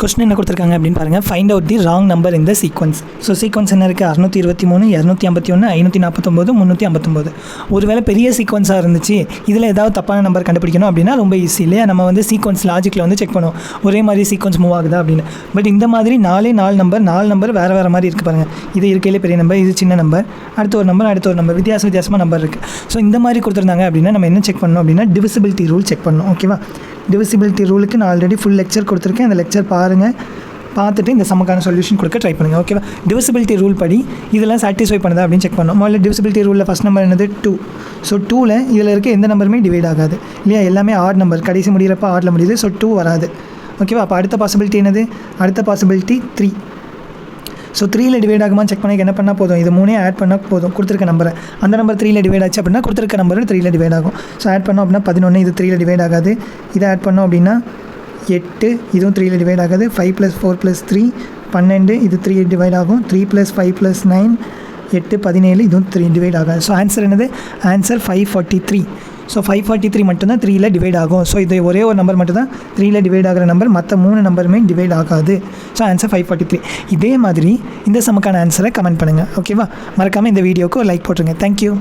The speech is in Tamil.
கொஸ்டின் என்ன கொடுத்துருக்காங்க அப்படின்னு பாருங்கள். Find out the wrong number இந்த சீக்வன்ஸ். ஸோ சீக்வன்ஸ் என்ன இருக்குது? 623, 251, 549, 359. ஒருவேளை பெரிய சீக்வன்ஸாக இருந்துச்சு, இதில் ஏதாவது தப்பான நம்பர் கண்டுபிடிக்கணும் அப்படின்னா ரொம்ப ஈஸி இல்லையா? நம்ம வந்து சீக்வன்ஸ் லாஜிக்கில் வந்து செக் பண்ணுவோம், ஒரே மாதிரி சீக்வன்ஸ் மூவ் ஆகுதா அப்படின்னு. பட் இந்த மாதிரி 4 நம்பர் வேறு மாதிரி இருக்குது பாருங்கள். இது இருக்கையிலே பெரிய நம்பர், இது சின்ன நம்பர், அடுத்த ஒரு நம்பர் வித்தியாசமாக நம்பர் இருக்குது. ஸோ இந்த மாதிரி கொடுத்துருந்தாங்க அப்படின்னா நம்ம என்ன செக் பண்ணணும் அப்படின்னா டிவிசிபிலிட்டி ரூல் செக் பண்ணணும். ஓகேவா? டிவிசிபிலிட்டி ரூலுக்கு நான் ஆல்ரெடி ஃபுல் லெக்சர் கொடுத்துருக்கேன். அந்த லெக்சர் பாருங்கள், பார்த்துட்டு இந்த சமக்கான சொல்யூஷன் கொடுக்க ட்ரை பண்ணுங்கள். ஓகேவா? டிவிசிபிலிட்டி ரூல் படி இதெல்லாம் சாட்டிஸ்ஃபை பண்ணுதா அப்படின்னு செக் பண்ணணும். முதல்ல டிவிசிபிலிட்டி ரூலில் ஃபஸ்ட் நம்பர் என்னது? 2. ஸோ 2ல் இதில் இருக்க எந்த நம்பருமே டிவைட் ஆகாது இல்லையா? எல்லாமே ஆட் நம்பர், கடைசி முடிகிறப்ப ஆடில் முடியுது. ஸோ 2 வராது. ஓகேவா? அப்போ அடுத்த பாசிபிலிட்டி என்னது? அடுத்த பாசிபிலிட்டி 3. ஸோ 3ல் டிவைட் ஆகுமான்னு செக் பண்ணி என்ன பண்ணால் போதும், இது 3 ஆட் பண்ணால் போதும். கொடுத்துருக்க நம்பரை, அந்த நம்பர் 3ல் டிவைட் ஆச்சு அப்படின்னா கொடுத்துருக்க நம்பர் 3ல் டிவைட் ஆகும். ஸோ ஆட் பண்ணோம் அப்படின்னா 11, இது 3ல் டிவைட் ஆகாது. இதை ஆட் பண்ணோம் அப்படின்னா 8, இதுவும் 3ல் டிவைட் ஆகாது. 5 + 4 + 3 12, இது 3 டிவைட் ஆகும். 3 + 5 + 9 8 17, இதுவும் 3 டிவைட் ஆகாது. ஸோ ஆன்சர் என்னது? ஆன்சர் 543. ஸோ 543 மட்டும்தான் 3ல் டிவைட் ஆகும். ஸோ இது ஒரே ஒரு நம்பர் மட்டும்தான் 3ல் டிவைட் ஆகிற நம்பர், மற்ற 3 நம்பருமே டிவைட் ஆகாது. So answer 543. இதே மாதிரி இந்த சமக்கான ஆன்சரை கமெண்ட் பண்ணுங்கள். ஓகேவா? மறக்காமல் இந்த வீடியோக்கு ஒரு லைக் போட்டுருங்க. தேங்க்யூ.